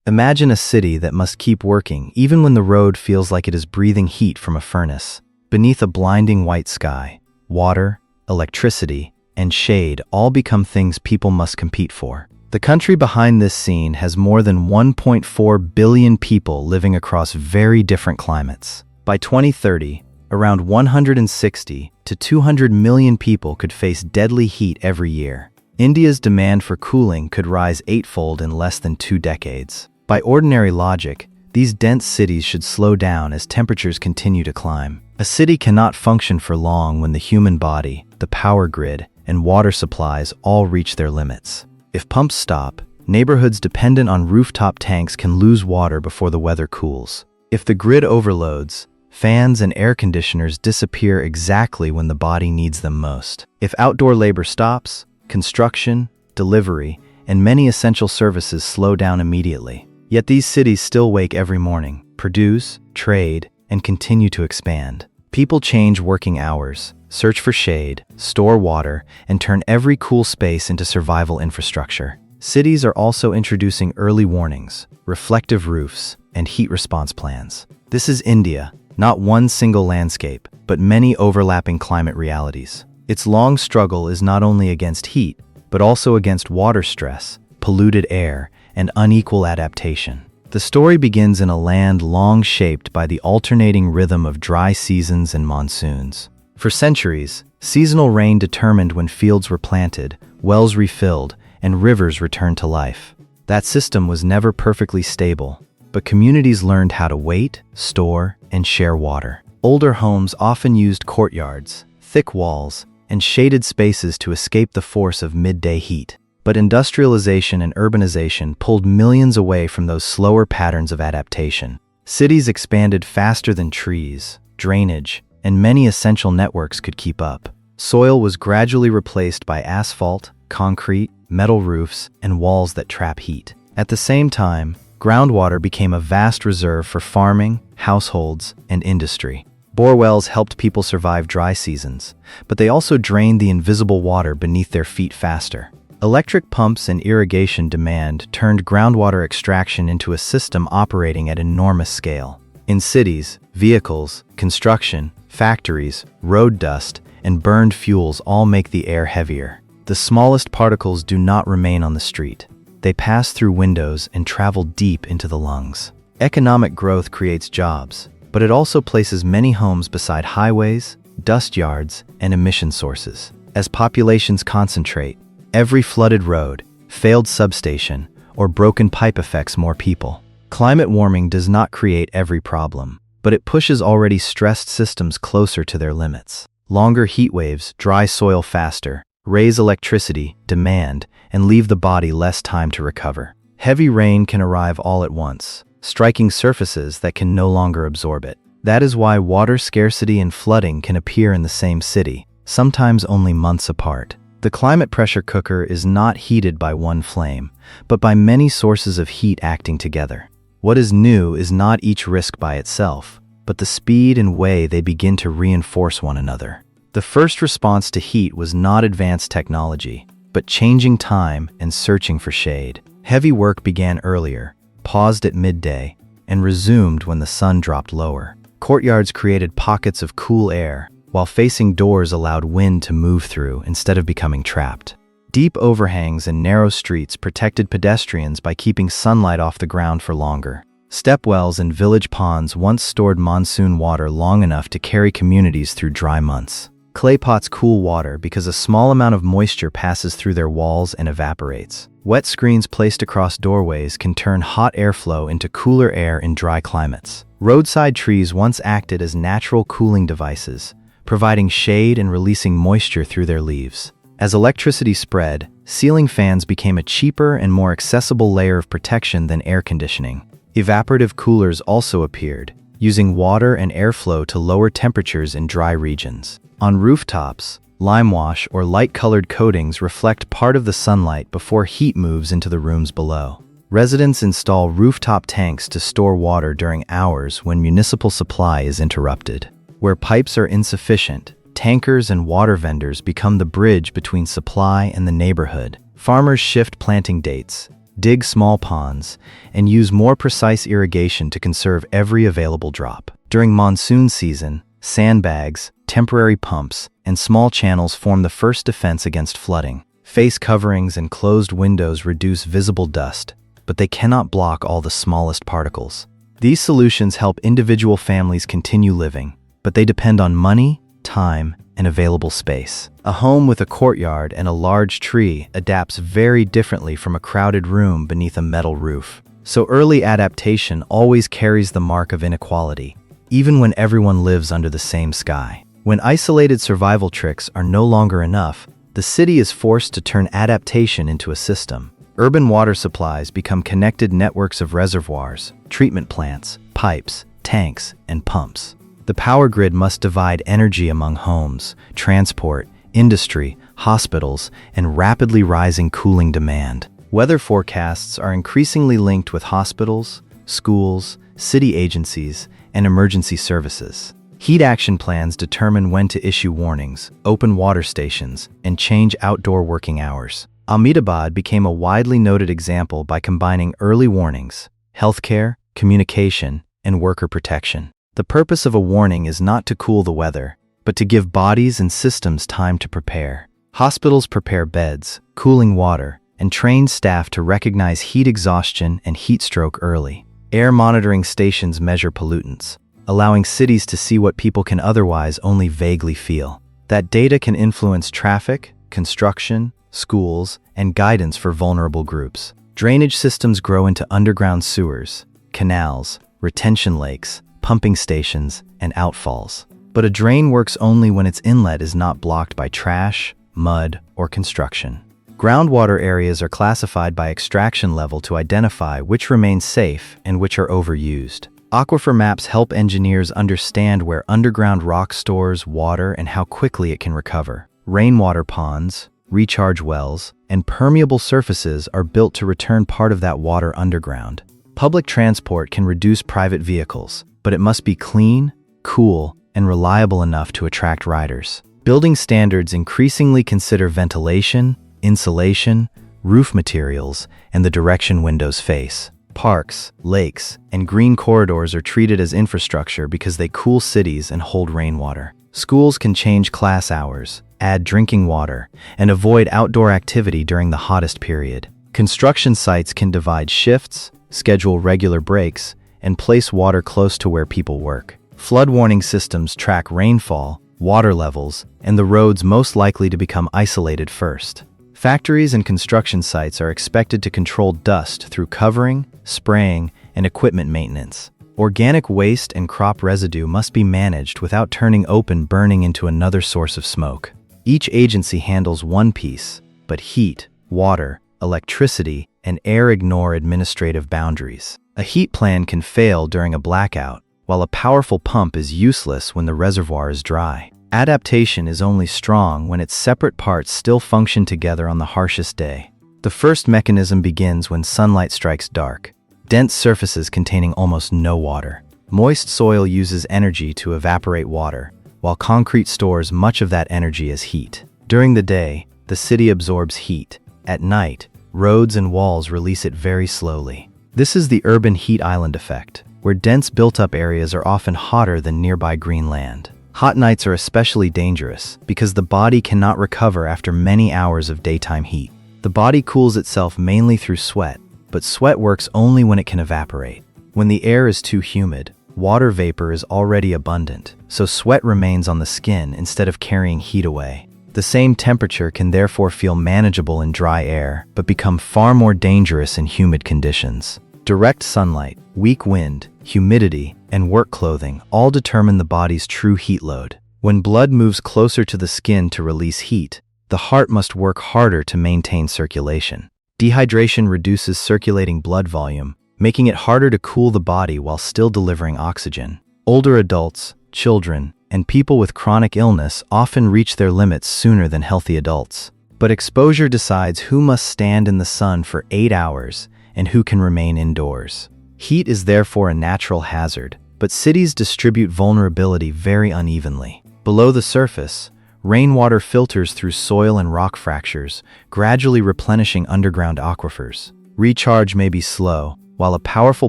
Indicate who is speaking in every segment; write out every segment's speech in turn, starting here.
Speaker 1: Imagine a city that must keep working even when the road feels like it is breathing heat from a furnace. Beneath a blinding white sky, water, electricity, and shade all become things people must compete for. The country behind this scene has more than 1.4 billion people living across very different climates. By 2030, around 160 to 200 million people could face deadly heat every year. India's demand for cooling could rise eightfold in less than 2 decades. By ordinary logic, these dense cities should slow down as temperatures continue to climb. A city cannot function for long when the human body, the power grid, and water supplies all reach their limits. If pumps stop, neighborhoods dependent on rooftop tanks can lose water before the weather cools. If the grid overloads, fans and air conditioners disappear exactly when the body needs them most. If outdoor labor stops, construction, delivery, and many essential services slow down immediately. Yet these cities still wake every morning, produce, trade, and continue to expand. People change working hours, search for shade, store water, and turn every cool space into survival infrastructure. Cities are also introducing early warnings, reflective roofs, and heat response plans. This is India, not one single landscape, but many overlapping climate realities. Its long struggle is not only against heat, but also against water stress, polluted air, and unequal adaptation. The story begins in a land long shaped by the alternating rhythm of dry seasons and monsoons. For centuries, seasonal rain determined when fields were planted, wells refilled, and rivers returned to life. That system was never perfectly stable, but communities learned how to wait, store, and share water. Older homes often used courtyards, thick walls, and shaded spaces to escape the force of midday heat. But industrialization and urbanization pulled millions away from those slower patterns of adaptation. Cities expanded faster than trees, drainage, and many essential networks could keep up. Soil was gradually replaced by asphalt, concrete, metal roofs, and walls that trap heat. At the same time, groundwater became a vast reserve for farming, households, and industry. Bore wells helped people survive dry seasons, but they also drained the invisible water beneath their feet faster. Electric pumps and irrigation demand turned groundwater extraction into a system operating at enormous scale. In cities, vehicles, construction, factories, road dust, and burned fuels all make the air heavier. The smallest particles do not remain on the street. They pass through windows and travel deep into the lungs. Economic growth creates jobs, but it also places many homes beside highways, dust yards, and emission sources. As populations concentrate, every flooded road, failed substation, or broken pipe affects more people. Climate warming does not create every problem, but it pushes already stressed systems closer to their limits. Longer heat waves dry soil faster, raise electricity demand, and leave the body less time to recover. Heavy rain can arrive all at once, striking surfaces that can no longer absorb it. That is why water scarcity and flooding can appear in the same city, sometimes only months apart. The climate pressure cooker is not heated by one flame, but by many sources of heat acting together. What is new is not each risk by itself, but the speed and way they begin to reinforce one another. The first response to heat was not advanced technology, but changing time and searching for shade. Heavy work began earlier, paused at midday, and resumed when the sun dropped lower. Courtyards created pockets of cool air, while facing doors allowed wind to move through instead of becoming trapped. Deep overhangs and narrow streets protected pedestrians by keeping sunlight off the ground for longer. Stepwells and village ponds once stored monsoon water long enough to carry communities through dry months. Clay pots cool water because a small amount of moisture passes through their walls and evaporates. Wet screens placed across doorways can turn hot airflow into cooler air in dry climates. Roadside trees once acted as natural cooling devices, providing shade and releasing moisture through their leaves. As electricity spread, ceiling fans became a cheaper and more accessible layer of protection than air conditioning. Evaporative coolers also appeared, using water and airflow to lower temperatures in dry regions. On rooftops, limewash or light-colored coatings reflect part of the sunlight before heat moves into the rooms below. Residents install rooftop tanks to store water during hours when municipal supply is interrupted. Where pipes are insufficient, tankers and water vendors become the bridge between supply and the neighborhood. Farmers shift planting dates, dig small ponds, and use more precise irrigation to conserve every available drop. During monsoon season, sandbags, temporary pumps, and small channels form the first defense against flooding. Face coverings and closed windows reduce visible dust, but they cannot block all the smallest particles. These solutions help individual families continue living, but they depend on money, time, and available space. A home with a courtyard and a large tree adapts very differently from a crowded room beneath a metal roof. So early adaptation always carries the mark of inequality, even when everyone lives under the same sky. When isolated survival tricks are no longer enough, the city is forced to turn adaptation into a system. Urban water supplies become connected networks of reservoirs, treatment plants, pipes, tanks, and pumps. The power grid must divide energy among homes, transport, industry, hospitals, and rapidly rising cooling demand. Weather forecasts are increasingly linked with hospitals, schools, city agencies, and emergency services. Heat action plans determine when to issue warnings, open water stations, and change outdoor working hours. Unlivable became a widely noted example by combining early warnings, healthcare, communication, and worker protection. The purpose of a warning is not to cool the weather, but to give bodies and systems time to prepare. Hospitals prepare beds, cooling water, and train staff to recognize heat exhaustion and heat stroke early. Air monitoring stations measure pollutants, allowing cities to see what people can otherwise only vaguely feel. That data can influence traffic, construction, schools, and guidance for vulnerable groups. Drainage systems grow into underground sewers, canals, retention lakes, pumping stations, and outfalls. But a drain works only when its inlet is not blocked by trash, mud, or construction. Groundwater areas are classified by extraction level to identify which remain safe and which are overused. Aquifer maps help engineers understand where underground rock stores water and how quickly it can recover. Rainwater ponds, recharge wells, and permeable surfaces are built to return part of that water underground. Public transport can reduce private vehicles, but it must be clean, cool, and reliable enough to attract riders. Building standards increasingly consider ventilation, insulation, roof materials, and the direction windows face. Parks, lakes, and green corridors are treated as infrastructure because they cool cities and hold rainwater. Schools can change class hours, add drinking water, and avoid outdoor activity during the hottest period. Construction sites can divide shifts, schedule regular breaks, and place water close to where people work. Flood warning systems track rainfall, water levels, and the roads most likely to become isolated first. Factories and construction sites are expected to control dust through covering, spraying, and equipment maintenance. Organic waste and crop residue must be managed without turning open burning into another source of smoke. Each agency handles one piece, but heat, water, electricity, and air ignore administrative boundaries. A heat plan can fail during a blackout, while a powerful pump is useless when the reservoir is dry. Adaptation is only strong when its separate parts still function together on the harshest day. The first mechanism begins when sunlight strikes dark, dense surfaces containing almost no water. Moist soil uses energy to evaporate water, while concrete stores much of that energy as heat. During the day, the city absorbs heat. At night, roads and walls release it very slowly. This is the urban heat island effect, where dense built-up areas are often hotter than nearby green land. Hot nights are especially dangerous because the body cannot recover after many hours of daytime heat. The body cools itself mainly through sweat, but sweat works only when it can evaporate. When the air is too humid, water vapor is already abundant, so sweat remains on the skin instead of carrying heat away. The same temperature can therefore feel manageable in dry air, but become far more dangerous in humid conditions. Direct sunlight, weak wind, humidity, and work clothing all determine the body's true heat load. When blood moves closer to the skin to release heat, the heart must work harder to maintain circulation. Dehydration reduces circulating blood volume, making it harder to cool the body while still delivering oxygen. Older adults, children, and people with chronic illness often reach their limits sooner than healthy adults. But exposure decides who must stand in the sun for 8 hours and who can remain indoors. Heat is therefore a natural hazard, but cities distribute vulnerability very unevenly. Below the surface, rainwater filters through soil and rock fractures, gradually replenishing underground aquifers. Recharge may be slow, while a powerful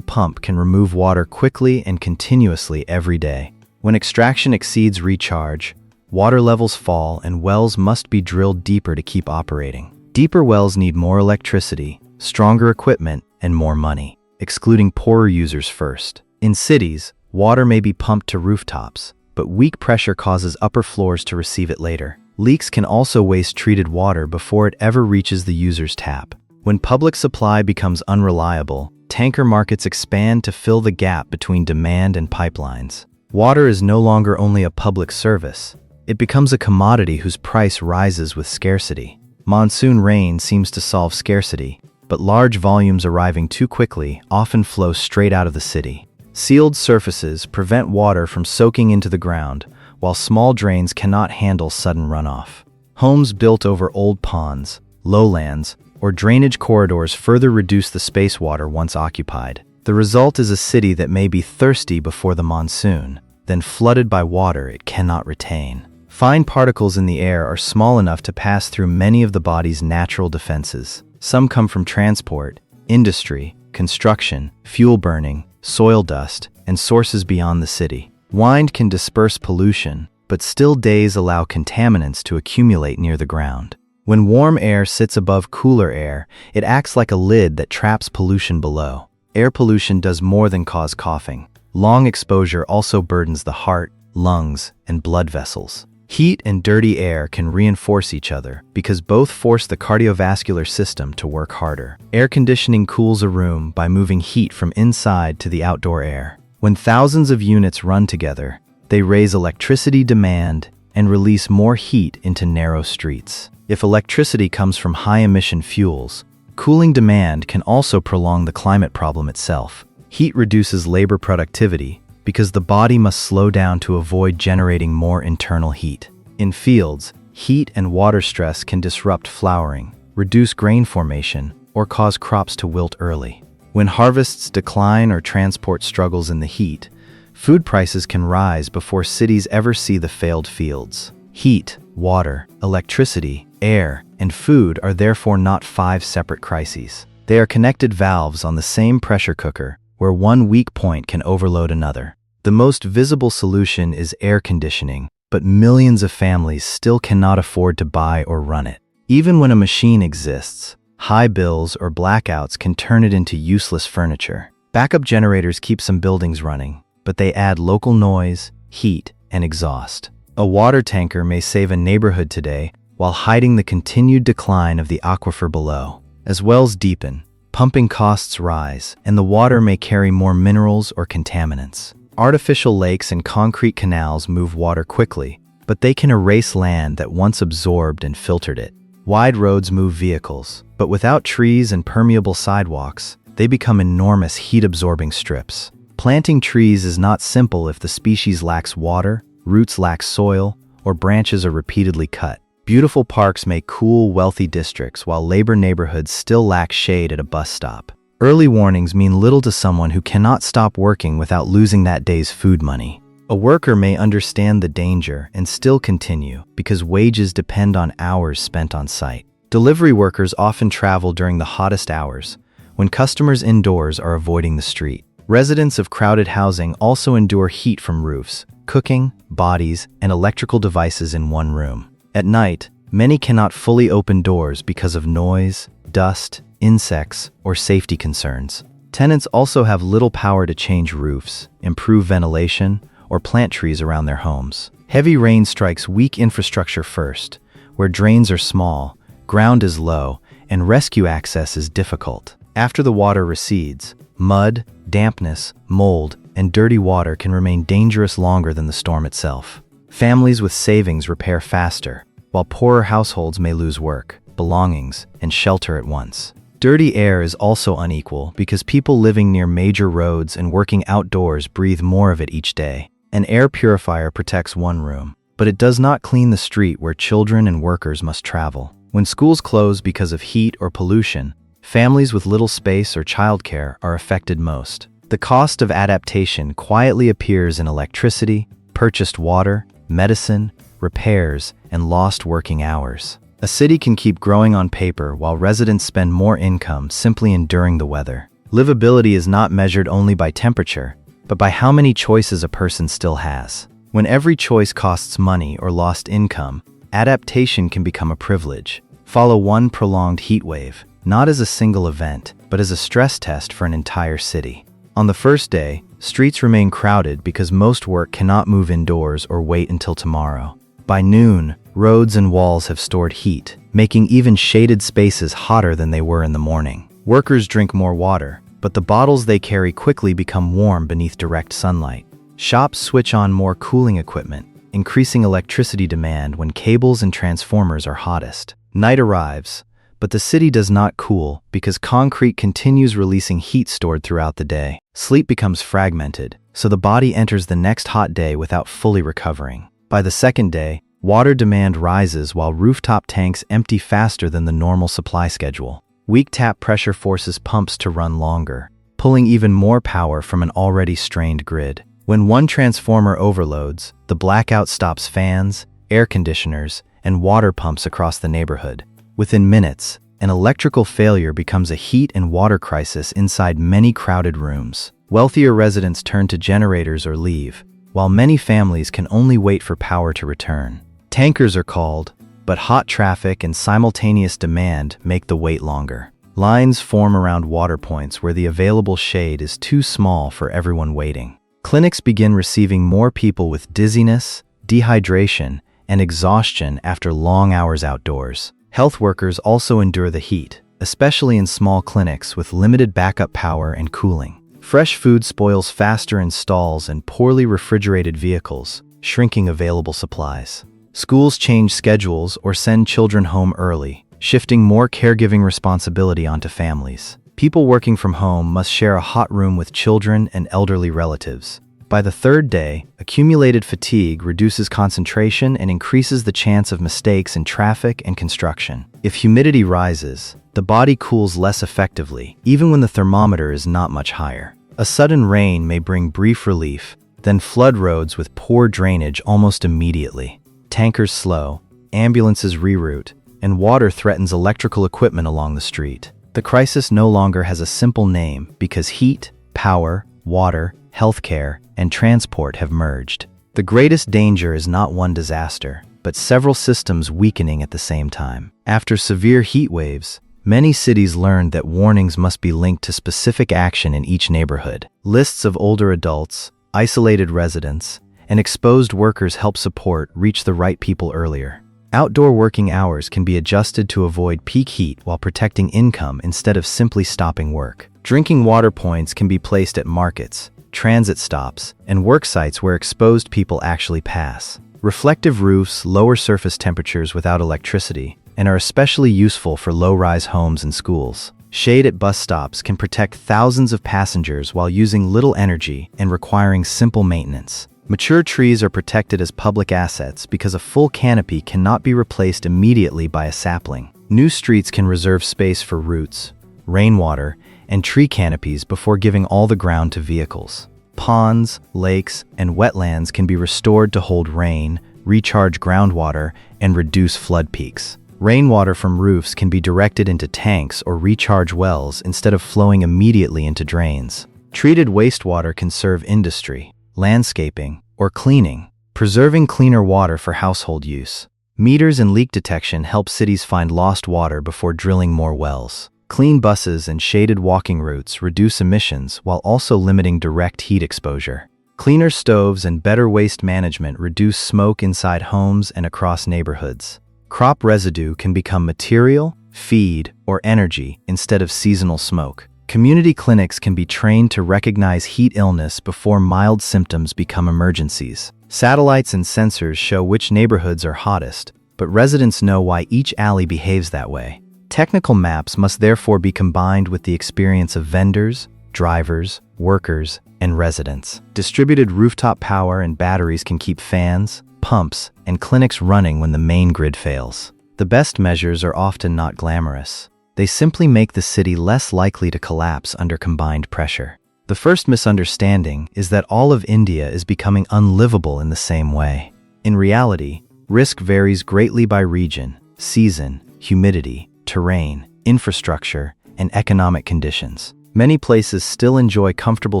Speaker 1: pump can remove water quickly and continuously every day. When extraction exceeds recharge, water levels fall and wells must be drilled deeper to keep operating. Deeper wells need more electricity, stronger equipment, and more money, excluding poorer users first. In cities, water may be pumped to rooftops, but weak pressure causes upper floors to receive it later. Leaks can also waste treated water before it ever reaches the user's tap. When public supply becomes unreliable, tanker markets expand to fill the gap between demand and pipelines. Water is no longer only a public service. It becomes a commodity whose price rises with scarcity. Monsoon rain seems to solve scarcity, but large volumes arriving too quickly often flow straight out of the city. Sealed surfaces prevent water from soaking into the ground, while small drains cannot handle sudden runoff. Homes built over old ponds, lowlands, or drainage corridors further reduce the space water once occupied. The result is a city that may be thirsty before the monsoon, then flooded by water it cannot retain. Fine particles in the air are small enough to pass through many of the body's natural defenses. Some come from transport, industry, construction, fuel burning, soil dust, and sources beyond the city. Wind can disperse pollution, but still days allow contaminants to accumulate near the ground. When warm air sits above cooler air, it acts like a lid that traps pollution below. Air pollution does more than cause coughing. Long exposure also burdens the heart, lungs, and blood vessels. Heat and dirty air can reinforce each other because both force the cardiovascular system to work harder. Air conditioning cools a room by moving heat from inside to the outdoor air. When thousands of units run together, they raise electricity demand and release more heat into narrow streets. If electricity comes from high-emission fuels, cooling demand can also prolong the climate problem itself. Heat reduces labor productivity because the body must slow down to avoid generating more internal heat. In fields, heat and water stress can disrupt flowering, reduce grain formation, or cause crops to wilt early. When harvests decline or transport struggles in the heat, food prices can rise before cities ever see the failed fields. Heat, water, electricity, air, and food are therefore not 5 separate crises. They are connected valves on the same pressure cooker, where one weak point can overload another. The most visible solution is air conditioning, but millions of families still cannot afford to buy or run it. Even when a machine exists, high bills or blackouts can turn it into useless furniture. Backup generators keep some buildings running, but they add local noise, heat, and exhaust. A water tanker may save a neighborhood today while hiding the continued decline of the aquifer below. As wells deepen, pumping costs rise, and the water may carry more minerals or contaminants. Artificial lakes and concrete canals move water quickly, but they can erase land that once absorbed and filtered it. Wide roads move vehicles, but without trees and permeable sidewalks, they become enormous heat-absorbing strips. Planting trees is not simple if the species lacks water, roots lack soil, or branches are repeatedly cut. Beautiful parks may cool wealthy districts while labor neighborhoods still lack shade at a bus stop. Early warnings mean little to someone who cannot stop working without losing that day's food money. A worker may understand the danger and still continue because wages depend on hours spent on site. Delivery workers often travel during the hottest hours, when customers indoors are avoiding the street. Residents of crowded housing also endure heat from roofs, cooking, bodies, and electrical devices in one room. At night, many cannot fully open doors because of noise, dust, insects, or safety concerns. Tenants also have little power to change roofs, improve ventilation, or plant trees around their homes. Heavy rain strikes weak infrastructure first, where drains are small, ground is low, and rescue access is difficult. After the water recedes, mud, dampness, mold, and dirty water can remain dangerous longer than the storm itself. Families with savings repair faster, while poorer households may lose work, belongings, and shelter at once. Dirty air is also unequal because people living near major roads and working outdoors breathe more of it each day. An air purifier protects one room, but it does not clean the street where children and workers must travel. When schools close because of heat or pollution, families with little space or childcare are affected most. The cost of adaptation quietly appears in electricity, purchased water, medicine, repairs, and lost working hours. A city can keep growing on paper while residents spend more income simply enduring the weather. Livability is not measured only by temperature, but by how many choices a person still has. When every choice costs money or lost income, adaptation can become a privilege. Follow one prolonged heat wave, not as a single event, but as a stress test for an entire city. On the first day, streets remain crowded because most work cannot move indoors or wait until tomorrow. By noon, roads and walls have stored heat, making even shaded spaces hotter than they were in the morning. Workers drink more water, but the bottles they carry quickly become warm beneath direct sunlight. Shops switch on more cooling equipment, increasing electricity demand when cables and transformers are hottest. Night arrives, but the city does not cool because concrete continues releasing heat stored throughout the day. Sleep becomes fragmented, so the body enters the next hot day without fully recovering. By the second day, water demand rises while rooftop tanks empty faster than the normal supply schedule. Weak tap pressure forces pumps to run longer, pulling even more power from an already strained grid. When one transformer overloads, the blackout stops fans, air conditioners, and water pumps across the neighborhood. Within minutes, an electrical failure becomes a heat and water crisis inside many crowded rooms. Wealthier residents turn to generators or leave, while many families can only wait for power to return. Tankers are called, but hot traffic and simultaneous demand make the wait longer. Lines form around water points where the available shade is too small for everyone waiting. Clinics begin receiving more people with dizziness, dehydration, and exhaustion after long hours outdoors. Health workers also endure the heat, especially in small clinics with limited backup power and cooling. Fresh food spoils faster in stalls and poorly refrigerated vehicles, shrinking available supplies. Schools change schedules or send children home early, shifting more caregiving responsibility onto families. People working from home must share a hot room with children and elderly relatives. By the third day, accumulated fatigue reduces concentration and increases the chance of mistakes in traffic and construction. If humidity rises, the body cools less effectively, even when the thermometer is not much higher. A sudden rain may bring brief relief, then flood roads with poor drainage almost immediately. Tankers slow, ambulances reroute, and water threatens electrical equipment along the street. The crisis no longer has a simple name because heat, power, water, healthcare, and transport have merged. The greatest danger is not one disaster, but several systems weakening at the same time. After severe heat waves, many cities learned that warnings must be linked to specific action in each neighborhood. Lists of older adults, isolated residents, and exposed workers help support reach the right people earlier. Outdoor working hours can be adjusted to avoid peak heat while protecting income instead of simply stopping work. Drinking water points can be placed at markets, transit stops, and work sites where exposed people actually pass. Reflective roofs lower surface temperatures without electricity and are especially useful for low-rise homes and schools. Shade at bus stops can protect thousands of passengers while using little energy and requiring simple maintenance. Mature trees are protected as public assets because a full canopy cannot be replaced immediately by a sapling. New streets can reserve space for roots, rainwater, and tree canopies before giving all the ground to vehicles. Ponds, lakes, and wetlands can be restored to hold rain, recharge groundwater, and reduce flood peaks. Rainwater from roofs can be directed into tanks or recharge wells instead of flowing immediately into drains. Treated wastewater can serve industry, landscaping, or cleaning, preserving cleaner water for household use. Meters and leak detection help cities find lost water before drilling more wells. Clean buses and shaded walking routes reduce emissions while also limiting direct heat exposure. Cleaner stoves and better waste management reduce smoke inside homes and across neighborhoods. Crop residue can become material, feed, or energy instead of seasonal smoke. Community clinics can be trained to recognize heat illness before mild symptoms become emergencies. Satellites and sensors show which neighborhoods are hottest, but residents know why each alley behaves that way. Technical maps must therefore be combined with the experience of vendors, drivers, workers, and residents. Distributed rooftop power and batteries can keep fans, pumps, and clinics running when the main grid fails. The best measures are often not glamorous. They simply make the city less likely to collapse under combined pressure. The first misunderstanding is that all of India is becoming unlivable in the same way. In reality, risk varies greatly by region, season, humidity, terrain, infrastructure, and economic conditions. Many places still enjoy comfortable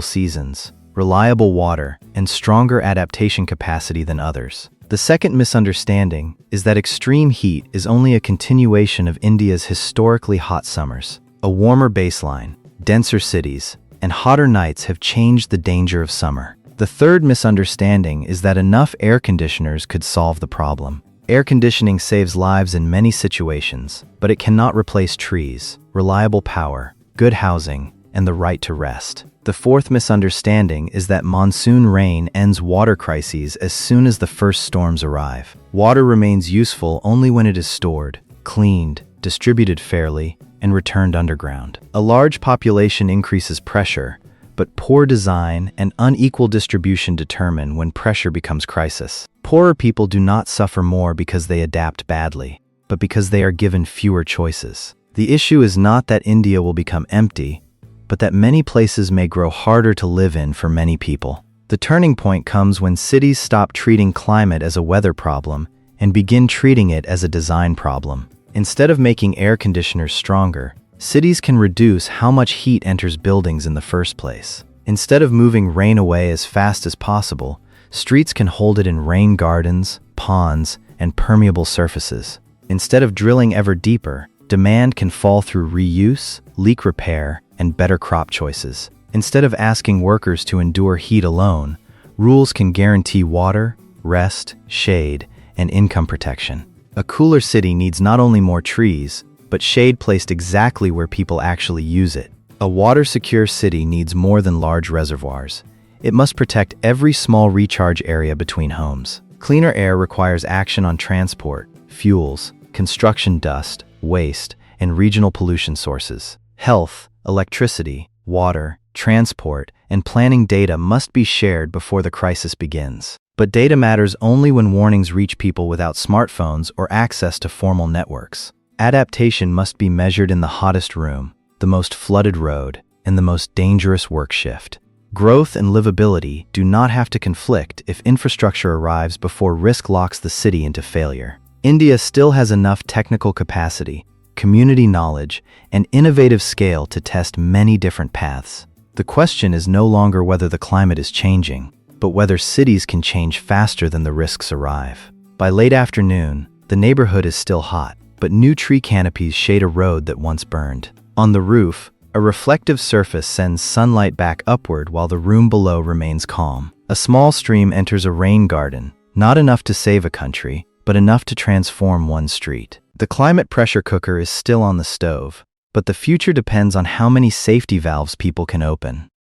Speaker 1: seasons, reliable water, and stronger adaptation capacity than others. The second misunderstanding is that extreme heat is only a continuation of India's historically hot summers. A warmer baseline, denser cities, and hotter nights have changed the danger of summer. The third misunderstanding is that enough air conditioners could solve the problem. Air conditioning saves lives in many situations, but it cannot replace trees, reliable power, good housing, and the right to rest. The fourth misunderstanding is that monsoon rain ends water crises as soon as the first storms arrive. Water remains useful only when it is stored, cleaned, distributed fairly, and returned underground. A large population increases pressure, but poor design and unequal distribution determine when pressure becomes crisis. Poorer people do not suffer more because they adapt badly, but because they are given fewer choices. The issue is not that India will become empty, but that many places may grow harder to live in for many people. The turning point comes when cities stop treating climate as a weather problem and begin treating it as a design problem. Instead of making air conditioners stronger, cities can reduce how much heat enters buildings in the first place. Instead of moving rain away as fast as possible, streets can hold it in rain gardens, ponds, and permeable surfaces. Instead of drilling ever deeper, demand can fall through reuse, leak repair, and better crop choices. Instead of asking workers to endure heat alone, rules can guarantee water, rest, shade, and income protection. A cooler city needs not only more trees, but shade placed exactly where people actually use it. A water-secure city needs more than large reservoirs. It must protect every small recharge area between homes. Cleaner air requires action on transport, fuels, construction dust, waste, and regional pollution sources. Health, electricity, water, transport, and planning data must be shared before the crisis begins. But data matters only when warnings reach people without smartphones or access to formal networks. Adaptation must be measured in the hottest room, the most flooded road, and the most dangerous work shift. Growth and livability do not have to conflict if infrastructure arrives before risk locks the city into failure. India still has enough technical capacity, community knowledge, and innovative scale to test many different paths. The question is no longer whether the climate is changing, but whether cities can change faster than the risks arrive. By late afternoon, the neighborhood is still hot, but new tree canopies shade a road that once burned. On the roof, a reflective surface sends sunlight back upward while the room below remains calm. A small stream enters a rain garden, not enough to save a country, but enough to transform one street. The climate pressure cooker is still on the stove, but the future depends on how many safety valves people can open.